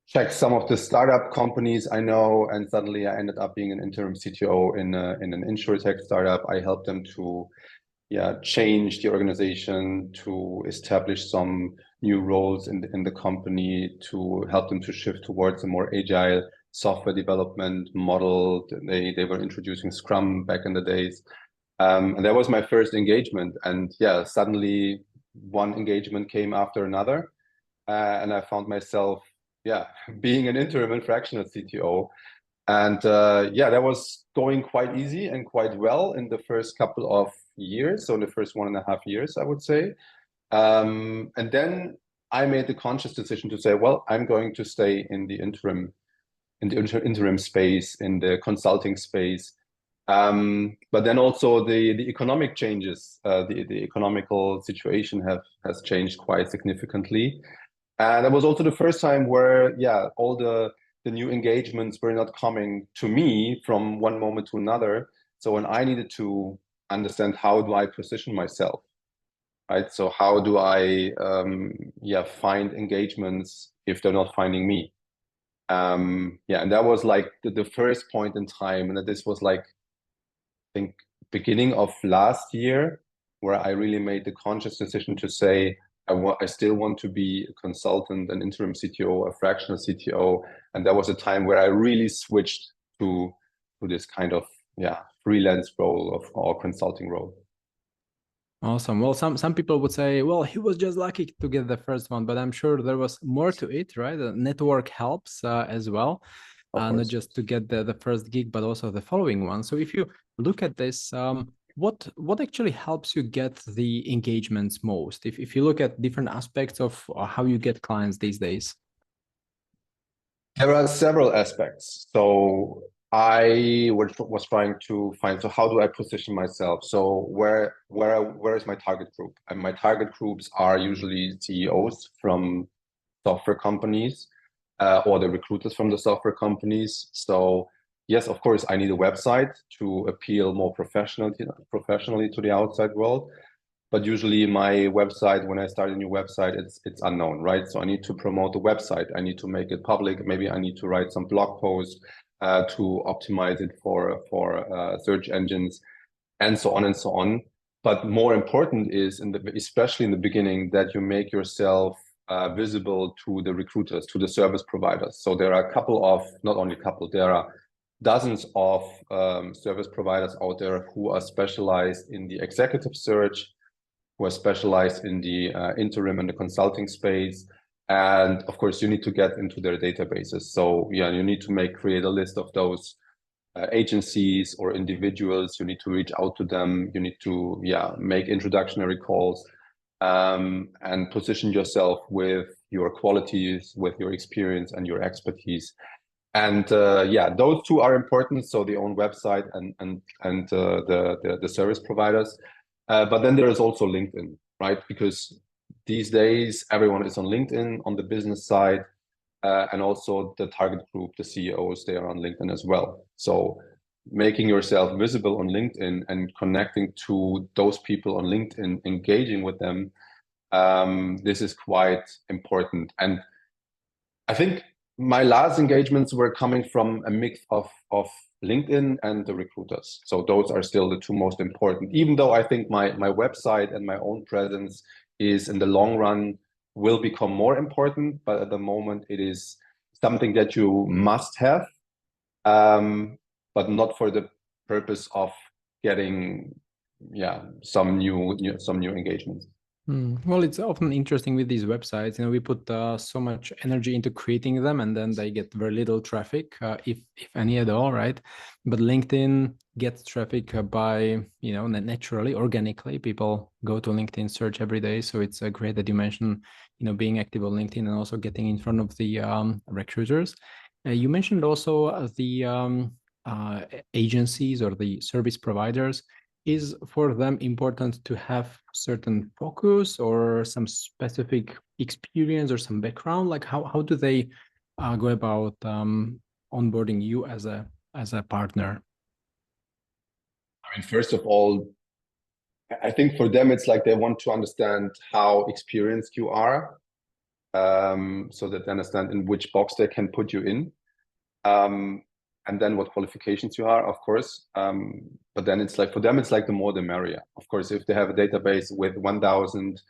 checked some of the startup companies I know, and suddenly I ended up being an interim CTO in an insurtech startup. I helped them to change the organization, to establish some new roles in the company, to help them to shift towards a more agile software development model. They were introducing Scrum back in the days. And that was my first engagement. And yeah, suddenly one engagement came after another. And I found myself, being an interim and fractional CTO. And that was going quite easy and quite well in the first couple of years. So in the first 1.5 years, I would say. And then I made the conscious decision to say, well, I'm going to stay in the interim space, in the consulting space. But then also the economic changes, the economical situation has changed quite significantly. And it was also the first time where, all the new engagements were not coming to me from one moment to another. So when I needed to understand how do I position myself, right? So how do I, find engagements if they're not finding me? And that was like the first point in time, and that this was like, I think, beginning of last year, where I really made the conscious decision to say, I still want to be a consultant, an interim CTO, a fractional CTO. And that was a time where I really switched to this kind of freelance role or consulting role. Awesome. Well, some people would say, well, he was just lucky to get the first one, but I'm sure there was more to it, right? The network helps as well, not just to get the first gig, but also the following one. So if you look at this, what actually helps you get the engagements most? If you look at different aspects of how you get clients these days. There are several aspects. So I was trying to find, so how do I position myself? So where is my target group? And my target groups are usually CEOs from software companies, or the recruiters from the software companies. So yes, of course, I need a website to appeal more professionally to the outside world. But usually my website, when I start a new website, it's unknown, right? So I need to promote the website. I need to make it public. Maybe I need to write some blog posts to optimize it for search engines, and so on and so on. But more important is, especially in the beginning, that you make yourself visible to the recruiters, to the service providers. So there are a couple of, not only a couple, there are dozens of service providers out there who are specialized in the executive search, who are specialized in the interim and the consulting space. And of course, you need to get into their databases. So you need to create a list of those agencies or individuals. You need to reach out to them. You need to make introductory calls, and position yourself with your qualities, with your experience and your expertise. And those two are important. So the own website and the service providers. But then there is also LinkedIn, right? Because these days everyone is on LinkedIn on the business side, and also the target group, the CEOs, they are on LinkedIn as well. So making yourself visible on LinkedIn and connecting to those people on LinkedIn, engaging with them, this is quite important. And I think my last engagements were coming from a mix of LinkedIn and the recruiters. So those are still the two most important, even though I think my website and my own presence is, in the long run, will become more important. But at the moment, it is something that you must have, but not for the purpose of getting some new engagements. Well, it's often interesting with these websites. We put so much energy into creating them, and then they get very little traffic, if any at all, right? But LinkedIn gets traffic by, naturally, organically. People go to LinkedIn, search every day. So it's great that you mentioned, being active on LinkedIn and also getting in front of the recruiters. You mentioned also the agencies or the service providers. Is for them important to have certain focus or some specific experience or some background? Like how do they go about onboarding you as a partner? I mean, first of all, I think for them it's like they want to understand how experienced you are, so that they understand in which box they can put you in. And then what qualifications you are, of course. But then it's like, for them, it's like the more the merrier. Of course, if they have a database with 1,000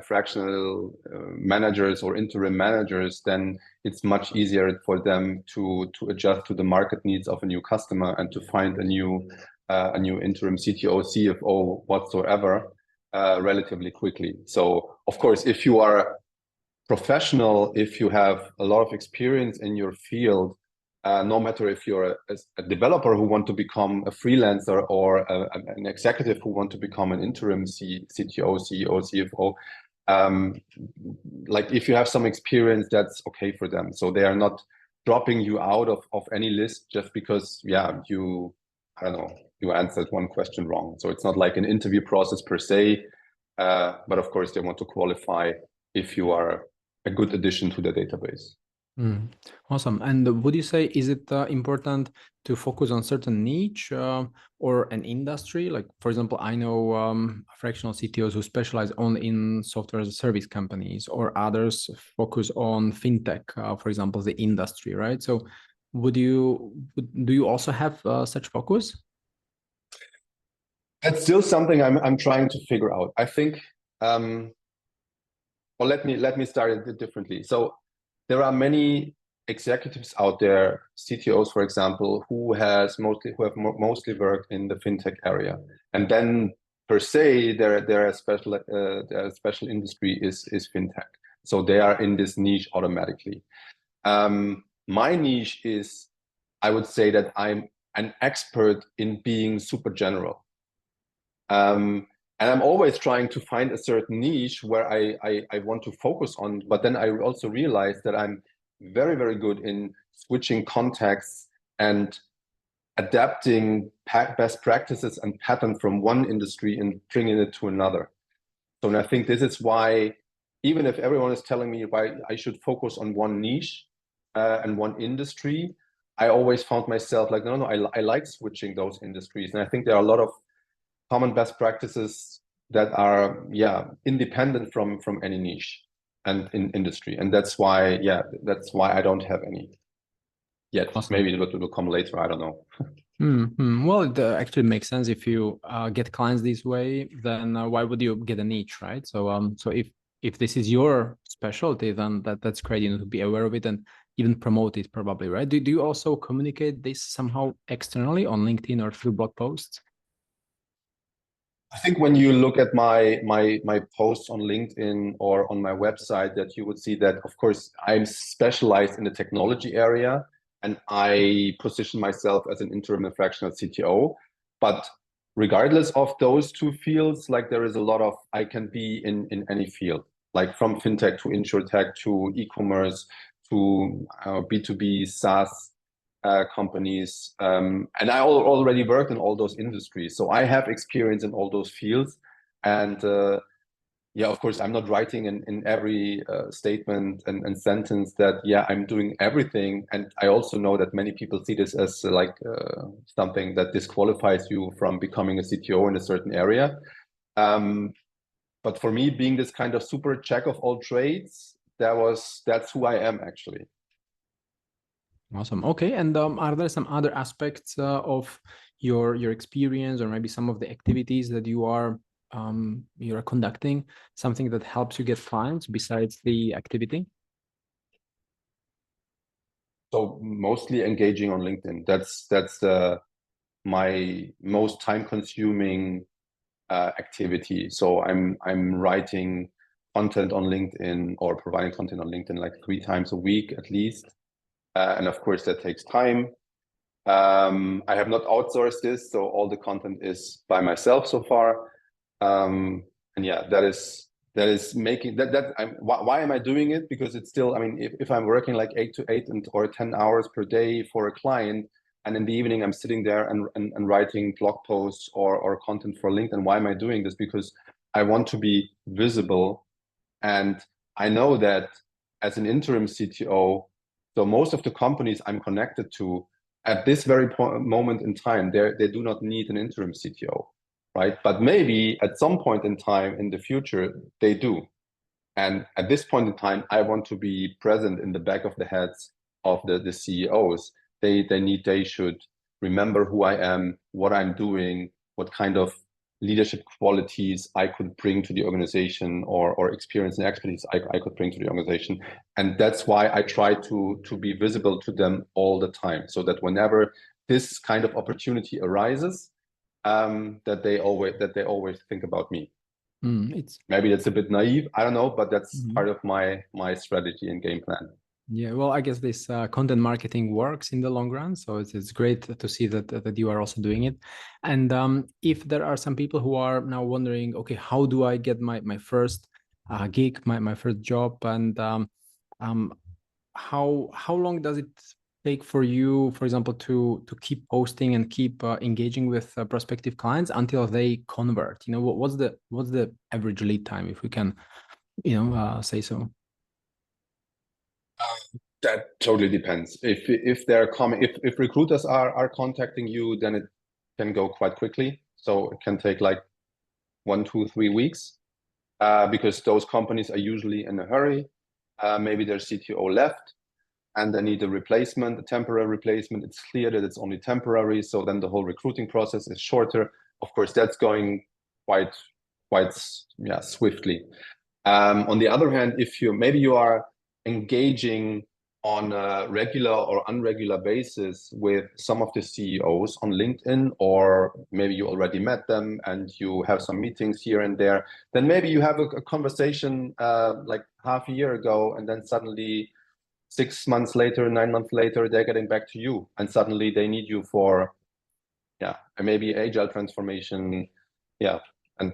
fractional managers or interim managers, then it's much easier for them to adjust to the market needs of a new customer and to find a new interim CTO, CFO, whatsoever, relatively quickly. So, of course, if you are professional, if you have a lot of experience in your field, no matter if you're a developer who want to become a freelancer or an executive who want to become an interim CTO, CEO, CFO, like if you have some experience, that's okay for them. So they are not dropping you out of any list just because, yeah, I don't know, you answered one question wrong. So it's not like an interview process per se, but of course they want to qualify if you are a good addition to the database. Awesome. And would you say, is it important to focus on certain niche or an industry? Like, for example, I know fractional CTOs who specialize only in software as a service companies, or others focus on fintech, for example, the industry, right? So do you also have such focus? That's still something I'm trying to figure out. I think, well, let me start it differently. So there are many executives out there, CTOs, for example, who have mostly worked in the fintech area, and then per se their special industry is fintech. So they are in this niche automatically. My niche is, I would say that I'm an expert in being super general. And I'm always trying to find a certain niche where I want to focus on, but then I also realize that I'm very, very good in switching contexts and adapting best practices and patterns from one industry and bringing it to another. So I think this is why, even if everyone is telling me why I should focus on one niche and one industry, I always found myself like, no, I like switching those industries. And I think there are a lot of common best practices that are, yeah, independent from any niche and in industry. And that's why, yeah, that's why I don't have any yet. Awesome. Maybe it will come later, I don't know. Well, it actually makes sense. If you get clients this way, then why would you get a niche, right? So so if this is your specialty, then that's great, to be aware of it and even promote it, probably, right? Do you also communicate this somehow externally on LinkedIn or through blog posts? I think when you look at my posts on LinkedIn or on my website, that you would see that, of course, I'm specialized in the technology area and I position myself as an interim and fractional CTO. But regardless of those two fields, like there is a lot of, I can be in any field, like from fintech to insurtech to e-commerce to B2B SaaS companies. And I already worked in all those industries. So I have experience in all those fields. And yeah, of course, I'm not writing in every statement and sentence that, yeah, I'm doing everything. And I also know that many people see this as like something that disqualifies you from becoming a CTO in a certain area. But for me, being this kind of super jack of all trades, that's who I am actually. Awesome. Okay. And are there some other aspects of your experience, or maybe some of the activities that you're conducting, something that helps you get clients besides the activity? So mostly engaging on LinkedIn. That's my most time-consuming activity. So I'm writing content on LinkedIn or providing content on LinkedIn like 3 times a week at least. And of course, that takes time. I have not outsourced this, so all the content is by myself so far. And yeah, that is making that why am I doing it? Because it's still, I mean, if I'm working like 8 to 8 or 10 hours per day for a client, and in the evening I'm sitting there and writing blog posts or content for LinkedIn, why am I doing this? Because I want to be visible. And I know that as an interim CTO, so most of the companies I'm connected to at this very moment in time, they do not need an interim CTO, right? But maybe at some point in time in the future, they do. And at this point in time, I want to be present in the back of the heads of the CEOs. They should remember who I am, what I'm doing, what kind of leadership qualities I could bring to the organization, or experience and expertise I could bring to the organization. And that's why I try to be visible to them all the time, so that whenever this kind of opportunity arises, that they always think about me. It's Maybe that's a bit naive, I don't know, but that's Mhm. part of my strategy and game plan. Yeah, well, I guess this content marketing works in the long run, so it's great to see that you are also doing it. And if there are some people who are now wondering, okay, how do I get my first gig, my first job, and um, how long does it take for you, for example, to keep posting and keep engaging with prospective clients until they convert? You know, what's the average lead time, if we can, say so? That totally depends. If they're coming, if recruiters are contacting you, then it can go quite quickly. So it can take like 1, 2, 3 weeks, because those companies are usually in a hurry. Maybe their CTO left and they need a replacement, a temporary replacement. It's clear that it's only temporary, so then the whole recruiting process is shorter. Of course, that's going quite swiftly. On the other hand, if you are engaging on a regular or unregular basis with some of the CEOs on LinkedIn, or maybe you already met them and you have some meetings here and there, then maybe you have a conversation like half a year ago, and then suddenly 6 months later, 9 months later, they're getting back to you, and suddenly they need you for maybe agile transformation. Yeah. And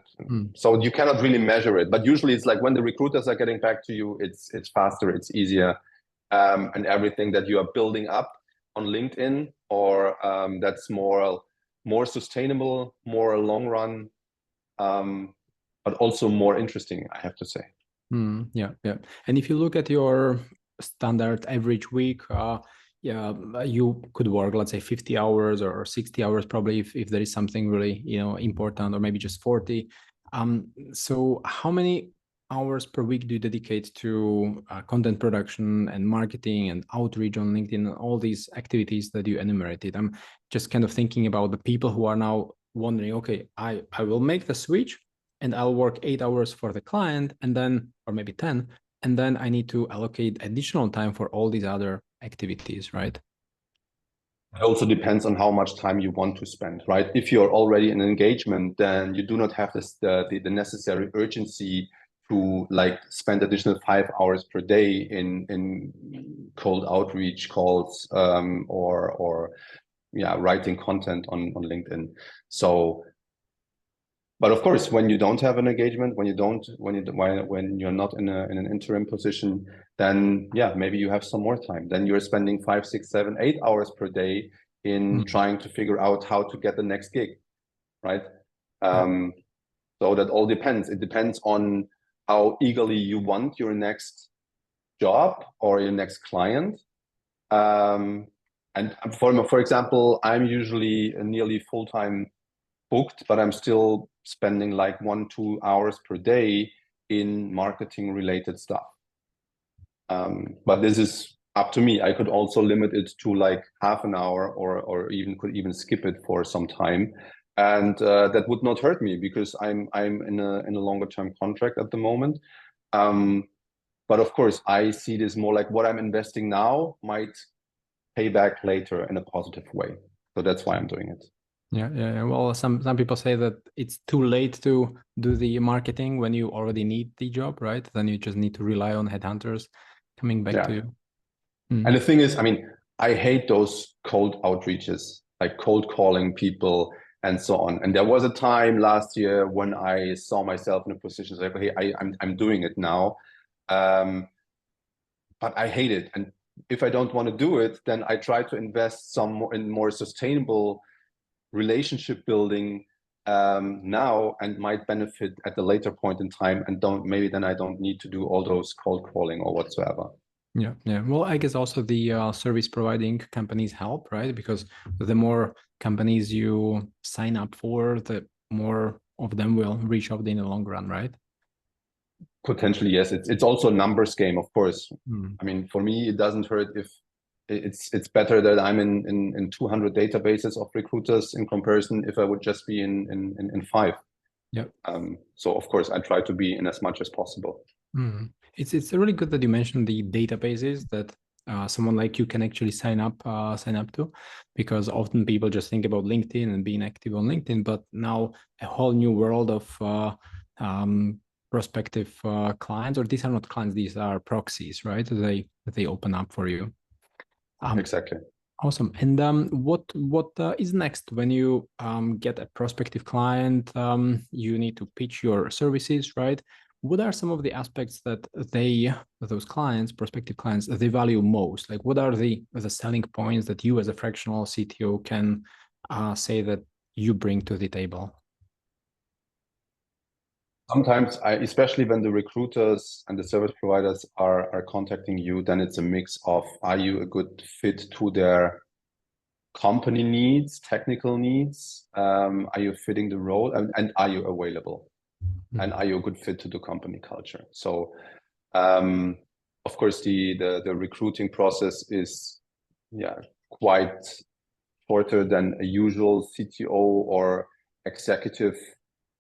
so you cannot really measure it, but usually it's like when the recruiters are getting back to you, it's faster, it's easier, and everything that you are building up on LinkedIn, or that's more sustainable, more long run, but also more interesting, I have to say. Yeah. And if you look at your standard average week, yeah, you could work, let's say, 50 hours or 60 hours, probably, if there is something really, important, or maybe just 40. So how many hours per week do you dedicate to content production and marketing and outreach on LinkedIn and all these activities that you enumerated? I'm just kind of thinking about the people who are now wondering, okay, I will make the switch and I'll work 8 hours for the client, and then, or maybe 10, and then I need to allocate additional time for all these other activities, right? It also depends on how much time you want to spend, right? If you're already in engagement, then you do not have the necessary urgency to like spend additional 5 hours per day in cold outreach calls, or writing content on LinkedIn. So, but of course, when you don't have an engagement, when you're not in an interim position, then maybe you have some more time. Then you're spending 5, 6, 7, 8 hours per day in trying to figure out how to get the next gig, right? So that all depends. It depends on how eagerly you want your next job or your next client. And for example, I'm usually nearly full-time booked, but I'm still spending like 1, 2 hours per day in marketing related stuff. But this is up to me. I could also limit it to like half an hour, or could even skip it for some time. And that would not hurt me, because I'm in a longer term contract at the moment. But of course, I see this more like what I'm investing now might pay back later in a positive way. So that's why I'm doing it. Yeah. Well, some people say that it's too late to do the marketing when you already need the job, right? Then you just need to rely on headhunters coming back to you. And the thing is, I mean, I hate those cold outreaches, like cold calling people and so on. And there was a time last year when I saw myself in a position like, hey, I'm doing it now, but I hate it. And if I don't want to do it, then I try to invest some more sustainable relationship building now, and might benefit at the later point in time, and then I don't need to do all those cold calling or whatsoever. Yeah. Well, I guess also the service providing companies help, right? Because the more companies you sign up for, the more of them will reach out in the long run, right? Potentially, yes. It's also a numbers game, of course. Mm. I mean, for me, it doesn't hurt if it's better that I'm in 200 databases of recruiters in comparison if I would just be in five. Yeah. So of course, I try to be in as much as possible. Mm. It's really good that you mentioned the databases that someone like you can actually sign up to, because often people just think about LinkedIn and being active on LinkedIn, but now a whole new world of prospective clients, or these are not clients, these are proxies, right? They open up for you. Exactly. Awesome. And what is next when you get a prospective client? You need to pitch your services, right? What are some of the aspects that those clients, prospective clients, they value most? Like, what are the selling points that you as a fractional CTO can say that you bring to the table? Sometimes especially when the recruiters and the service providers are contacting you, then it's a mix of, are you a good fit to their company needs, technical needs? Are you fitting the role, and are you available? And are you a good fit to the company culture? So, of course, the recruiting process is, quite shorter than a usual CTO or executive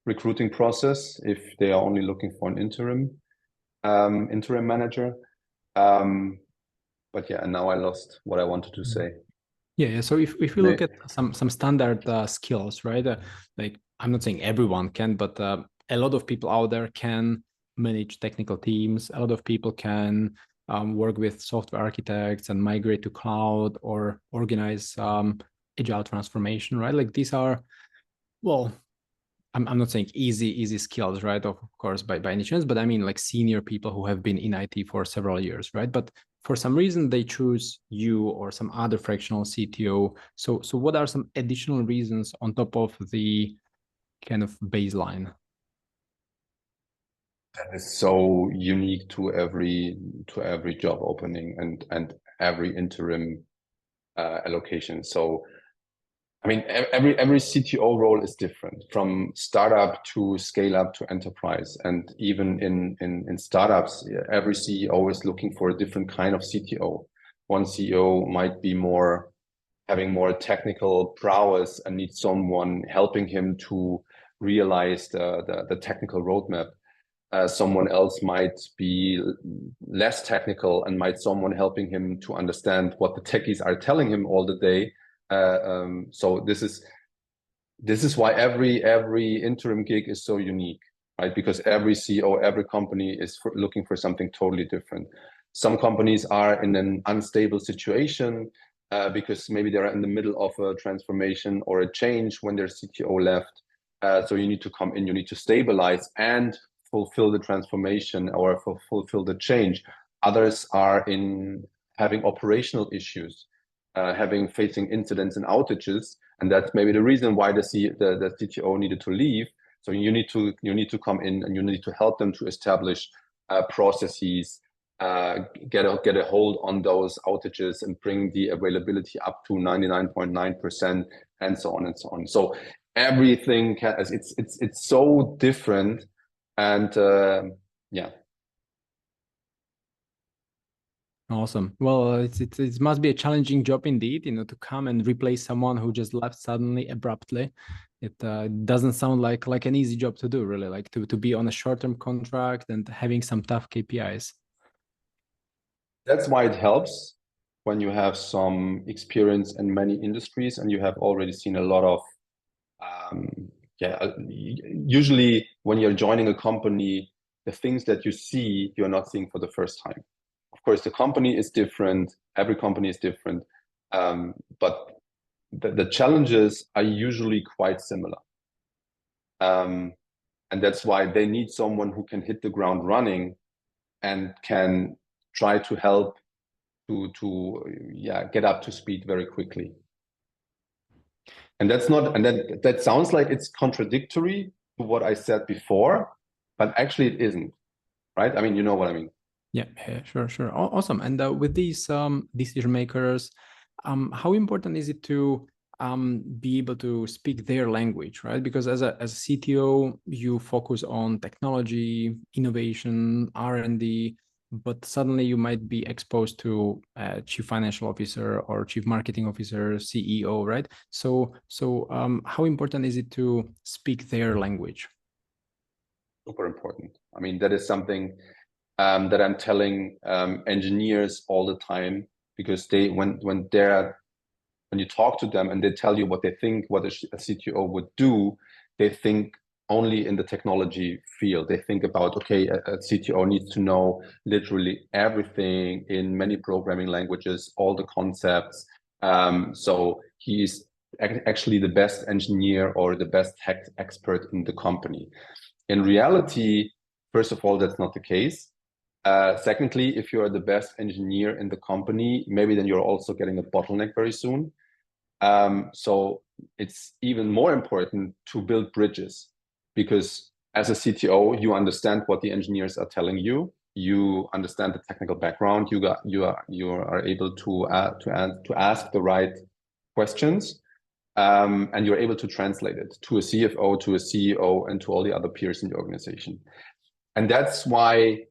recruiting process if they are only looking for an interim manager. But yeah, and now I lost what I wanted to say. Yeah. So if we look at some standard skills, right? Like, I'm not saying everyone can, but a lot of people out there can manage technical teams. A lot of people can work with software architects and migrate to cloud or organize agile transformation, right? Like, these are, well, I'm not saying easy skills, right? Of course, by any chance, but I mean like senior people who have been in IT for several years, right? But for some reason they choose you or some other fractional CTO. So what are some additional reasons on top of the kind of baseline? That is so unique to every job opening and every interim allocation. So I mean, every CTO role is different, from startup to scale up to enterprise. And even in startups, every CEO is looking for a different kind of CTO. One CEO might be having more technical prowess and needs someone helping him to realize the technical roadmap. Someone else might be less technical and might someone helping him to understand what the techies are telling him all the day. So this is why every interim gig is so unique, right? Because every CEO, every company is looking for something totally different. Some companies are in an unstable situation because maybe they're in the middle of a transformation or a change when their CTO left. So you need to come in, you need to stabilize and fulfill the transformation or fulfill the change. Others are in having operational issues, facing incidents and outages, and that's maybe the reason why the CTO needed to leave. So you need to come in and you need to help them to establish processes, get a hold on those outages and bring the availability up to 99.9%, and so on and so on. So everything it's so different, and yeah. Awesome. Well, it must be a challenging job indeed, to come and replace someone who just left suddenly, abruptly. It doesn't sound like an easy job to do, really, like to be on a short-term contract and having some tough KPIs. That's why it helps when you have some experience in many industries and you have already seen a lot of usually when you're joining a company, the things that you see, you're not seeing for the first time. Of course, the company is different. Every company is different. But the challenges are usually quite similar. And that's why they need someone who can hit the ground running and can try to help to get up to speed very quickly. And that sounds like it's contradictory to what I said before, but actually it isn't, right? I mean, you know what I mean. Yeah, sure. Awesome. And with these decision makers, how important is it to be able to speak their language, right? Because as a CTO, you focus on technology, innovation, R&D, but suddenly you might be exposed to chief financial officer or chief marketing officer, CEO, right? So how important is it to speak their language? Super important. I mean, that is something that I'm telling engineers all the time, because they when you talk to them and they tell you what they think, what a CTO would do, they think only in the technology field. They think about, okay, a CTO needs to know literally everything in many programming languages, all the concepts. So he's actually the best engineer or the best tech expert in the company. In reality, first of all, that's not the case. Secondly, if you're the best engineer in the company, maybe then you're also getting a bottleneck very soon. So it's even more important to build bridges, because as a CTO, you understand what the engineers are telling you. You understand the technical background. You are able to ask the right questions, and you're able to translate it to a CFO, to a CEO, and to all the other peers in the organization. And that's why,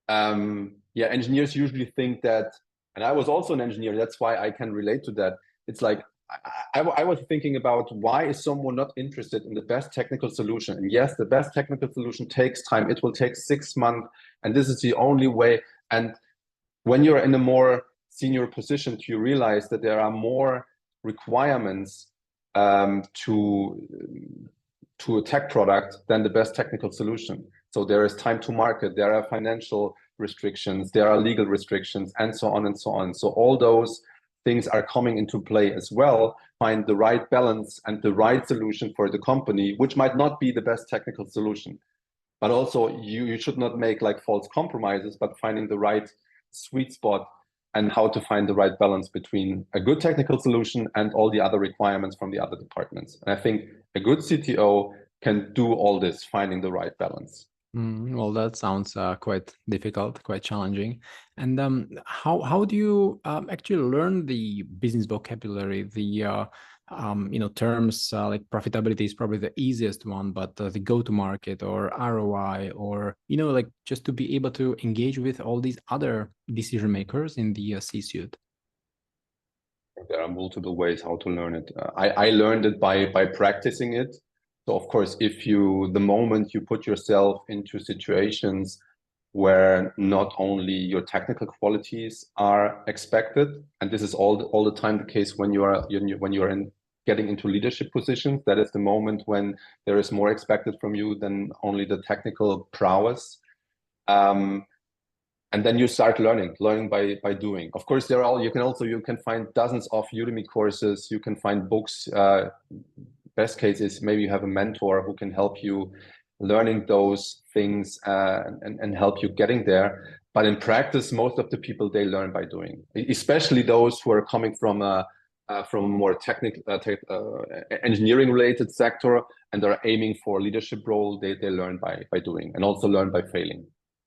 engineers usually think that, and I was also an engineer, that's why I can relate to that. It's like, I was thinking about, why is someone not interested in the best technical solution? And yes, the best technical solution takes time. It will take 6 months, and this is the only way. And when you're in a more senior position, you realize that there are more requirements to a tech product than the best technical solution. So there is time to market, there are financial restrictions, there are legal restrictions, and so on and so on. So all those things are coming into play as well. Find the right balance and the right solution for the company, which might not be the best technical solution. But also you should not make like false compromises, but finding the right sweet spot and how to find the right balance between a good technical solution and all the other requirements from the other departments. And I think a good CTO can do all this, finding the right balance. Well, that sounds quite difficult, quite challenging. And how do you actually learn the business vocabulary, the terms like profitability is probably the easiest one, but the go-to-market or ROI, or like just to be able to engage with all these other decision makers in the C-suite? There are multiple ways how to learn it. I learned it by practicing it. So of course, the moment you put yourself into situations where not only your technical qualities are expected, and this is all the time the case when you are getting into leadership positions, that is the moment when there is more expected from you than only the technical prowess. And then you start learning by doing. Of course, you can find dozens of Udemy courses, you can find books. Best case is maybe you have a mentor who can help you learning those things and help you getting there. But in practice, most of the people, they learn by doing, especially those who are coming from a more technical engineering related sector and are aiming for a leadership role. They learn by doing, and also learn by failing.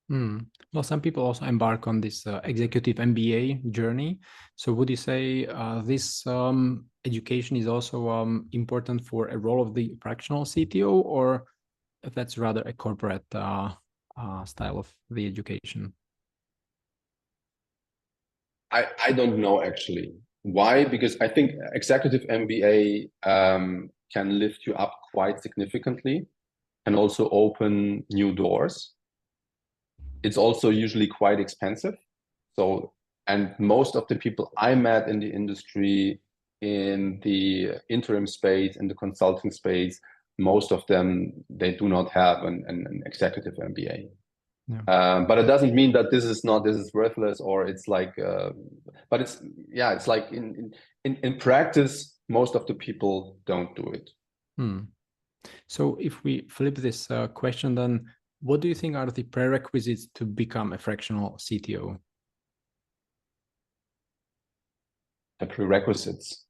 Well, some people also embark on this executive MBA journey. So would you say this education is also important for a role of the fractional CTO, or if that's rather a corporate style of the education? I don't know actually. Why? Because I think executive MBA can lift you up quite significantly and also open new doors. It's also usually quite expensive. So, and most of the people I met in the industry, in the interim space, in the consulting space, most of them, they do not have an executive MBA. Yeah. But it doesn't mean that this is worthless, or it's like, but it's like in practice, most of the people don't do it. So if we flip this question, then what do you think are the prerequisites to become a fractional CTO? The prerequisites.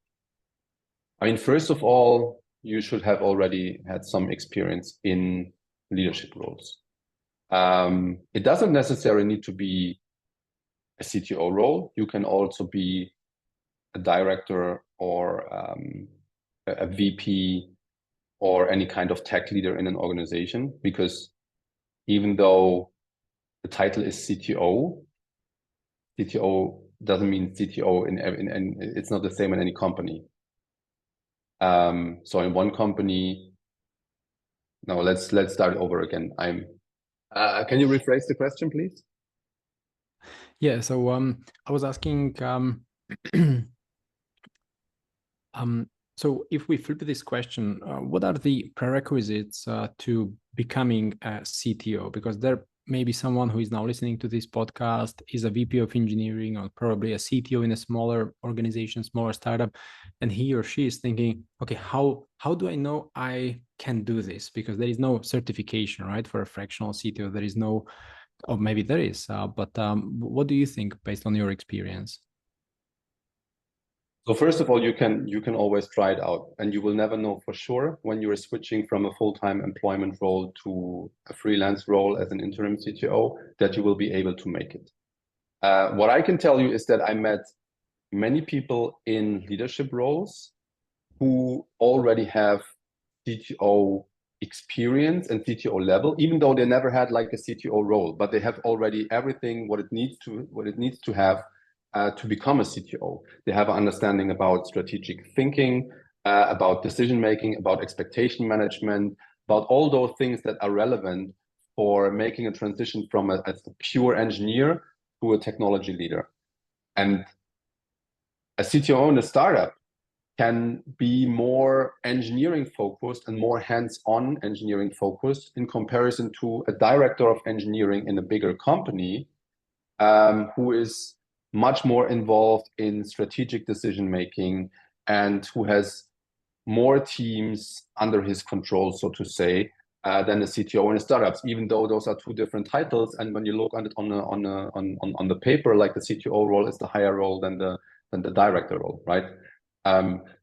I mean, first of all, you should have already had some experience in leadership roles. It doesn't necessarily need to be a CTO role. You can also be a director or a VP or any kind of tech leader in an organization, because even though the title is CTO, CTO doesn't mean CTO in it's not the same in any company. So in one company, no, let's start over again. Can you rephrase the question, please? Yeah, so I was asking, so if we flip this question, what are the prerequisites to becoming a CTO? Because there may be someone who is now listening to this podcast, is a VP of engineering or probably a CTO in a smaller organization, smaller startup, and he or she is thinking, okay, how do I know I can do this? Because there is no certification, right, for a fractional CTO. There is no, or maybe there is, but what do you think based on your experience? So first of all, you can always try it out, and you will never know for sure when you are switching from a full-time employment role to a freelance role as an interim CTO that you will be able to make it. What I can tell you is that I met many people in leadership roles who already have CTO experience and CTO level, even though they never had like a CTO role, but they have already everything what it needs to have to become a CTO. They have an understanding about strategic thinking, about decision making, about expectation management, about all those things that are relevant for making a transition from a pure engineer to a technology leader. And a CTO in a startup can be more engineering focused and more hands-on engineering focused in comparison to a director of engineering in a bigger company who is much more involved in strategic decision making and who has more teams under his control, so to say, than a CTO in startups. Even though those are two different titles, and when you look on it on the paper, like the CTO role is the higher role than the director role, right?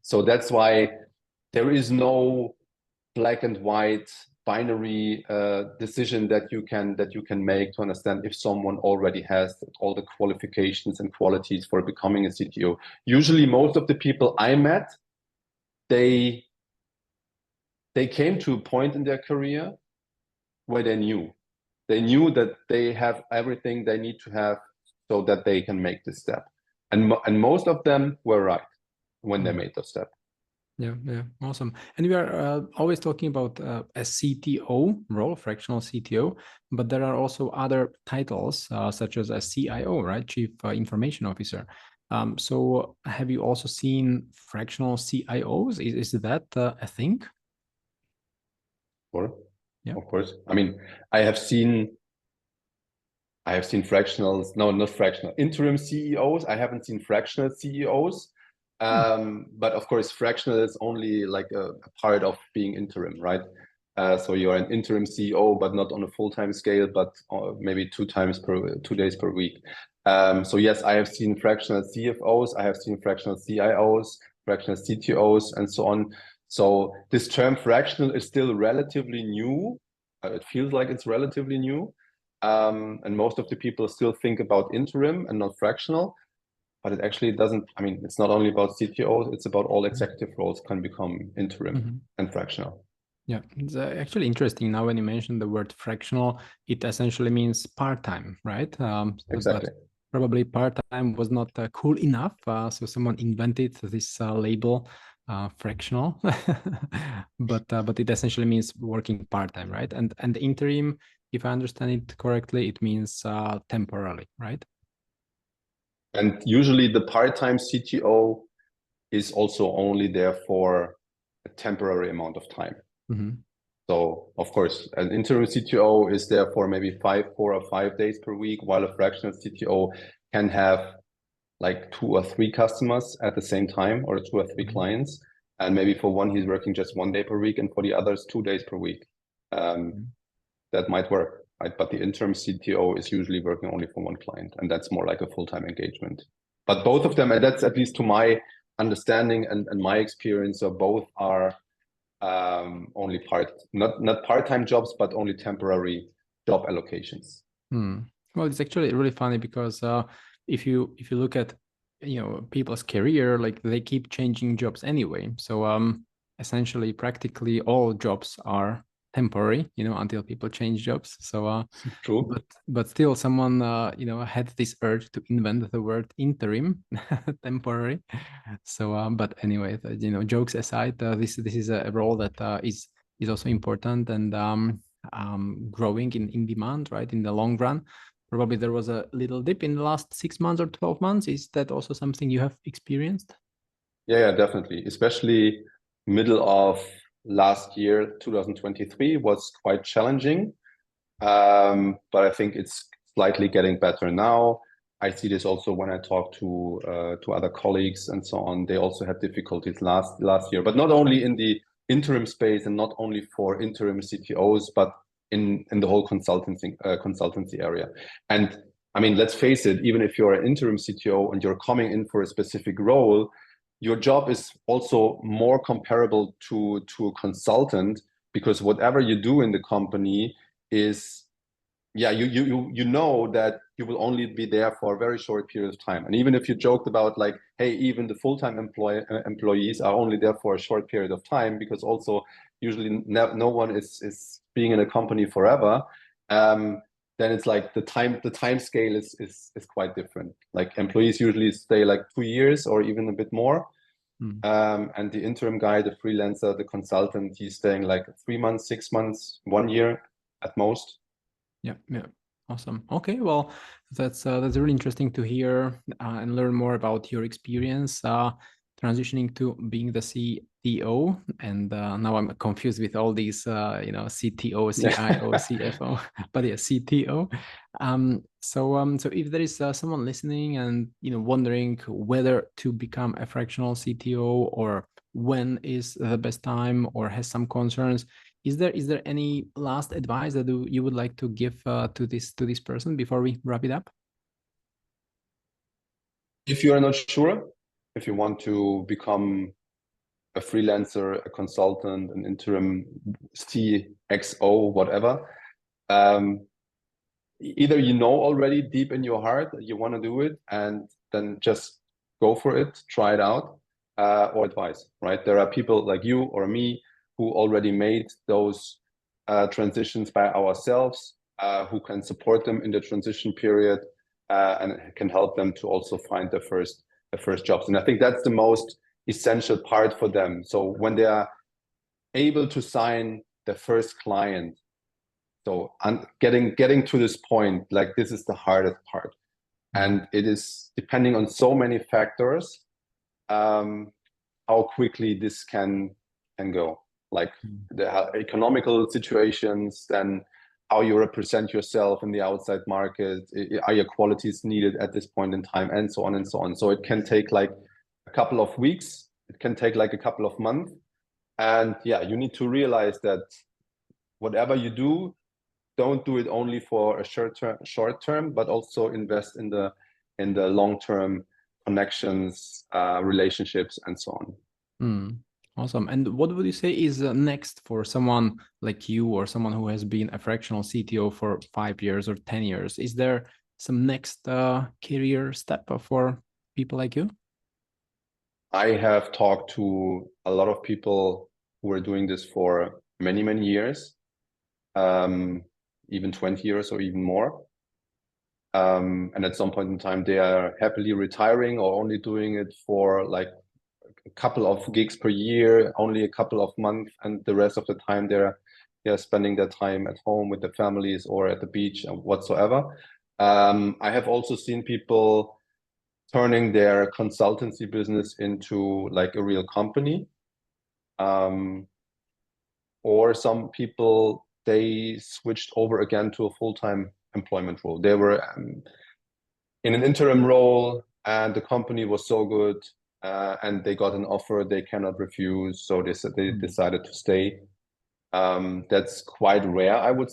So that's why there is no black and white binary decision that you can make to understand if someone already has all the qualifications and qualities for becoming a CTO. Usually, most of the people I met, they came to a point in their career where they knew that they have everything they need to have so that they can make this step, and most of them were right when they made the step. Yeah, awesome. And we are always talking about a CTO role, fractional CTO, but there are also other titles such as a CIO, right? Chief Information Officer. So have you also seen fractional CIOs? Is that a thing? Sure. Yeah, of course. I mean, I have seen fractionals, no, not fractional, interim CEOs. I haven't seen fractional CEOs. But of course, fractional is only like a part of being interim, right? So you're an interim CEO, but not on a full-time scale, but maybe 2 days per week. So yes, I have seen fractional CFOs, I have seen fractional CIOs, fractional CTOs, and so on. So this term fractional is still relatively new. It feels like it's relatively new. And most of the people still think about interim and not fractional. But it actually doesn't, I mean, it's not only about CTOs, it's about all executive roles can become interim and fractional. Yeah, it's actually interesting now when you mention the word fractional, it essentially means part-time, right? Exactly. But probably part-time was not cool enough. So someone invented this label, fractional, but it essentially means working part-time, right? And the interim, if I understand it correctly, it means temporarily, right? And usually the part-time CTO is also only there for a temporary amount of time. So of course, an interim CTO is there for maybe 4 or 5 days per week, while a fractional CTO can have like 2 or 3 customers at the same time, or 2 or 3 clients. And maybe for one, he's working just 1 day per week, and for the others, 2 days per week. That might work. Right? But the interim CTO is usually working only for one client, and that's more like a full-time engagement. But both of them, and that's at least to my understanding and my experience, so both are only not part-time jobs, but only temporary job allocations. Well, it's actually really funny because if you look at people's career, like they keep changing jobs anyway. So essentially practically all jobs are temporary, until people change jobs. So True. but still someone had this urge to invent the word interim, temporary. So but anyway, jokes aside, this is a role that is also important and growing in demand, right, in the long run. Probably there was a little dip in the last 6 months or 12 months. Is that also something you have experienced? Yeah, definitely. Especially middle of last year, 2023 was quite challenging. But I think it's slightly getting better now. I see this also when I talk to other colleagues and so on. They also had difficulties last year, but not only in the interim space and not only for interim CTOs, but in the whole consultancy area. And I mean, let's face it, even if you're an interim CTO and you're coming in for a specific role, your job is also more comparable to a consultant, because whatever you do in the company is, yeah, you know that you will only be there for a very short period of time. And even if you joked about like, hey, even the full-time employees are only there for a short period of time, because also usually no one is being in a company forever. Then it's like the time scale is quite different. Like employees usually stay like 2 years or even a bit more. And the interim guy, the freelancer, the consultant, he's staying like 3 months, 6 months, 1 year at most. Yeah. Awesome. Okay, well, that's really interesting to hear and learn more about your experience transitioning to being the CTO. And now I'm confused with all these, CTO, CIO, CFO, but yeah, CTO. So if there is someone listening and wondering whether to become a fractional CTO or when is the best time, or has some concerns, is there any last advice that you would like to give to this person before we wrap it up? If you are not sure, if you want to become a freelancer, a consultant, an interim CXO, whatever, either you know already deep in your heart that you want to do it, and then just go for it, try it out, or advice, right? There are people like you or me who already made those transitions by ourselves, who can support them in the transition period, and can help them to also find their first jobs. And I think that's the most essential part for them. So when they are able to sign their first client, so getting to this point, like this is the hardest part. And it is depending on so many factors, how quickly this can go. Like the economical situations, then how you represent yourself in the outside market, are your qualities needed at this point in time, and so on and so on. So it can take like a couple of weeks, it can take like a couple of months. And yeah, you need to realize that whatever you do, don't do it only for a short term, but also invest in the long-term connections, relationships, and so on. Awesome. And what would you say is next for someone like you, or someone who has been a fractional CTO for 5 years or 10 years? Is there some next career step for people like you? I have talked to a lot of people who are doing this for many, many years, even 20 years or even more. And at some point in time, they are happily retiring or only doing it for like a couple of gigs per year, only a couple of months, and the rest of the time they're spending their time at home with their families or at the beach or whatsoever. I have also seen people turning their consultancy business into like a real company. Or some people, they switched over again to a full-time employment role. They were in an interim role and the company was so good, and they got an offer they cannot refuse. So they decided to stay. That's quite rare, I would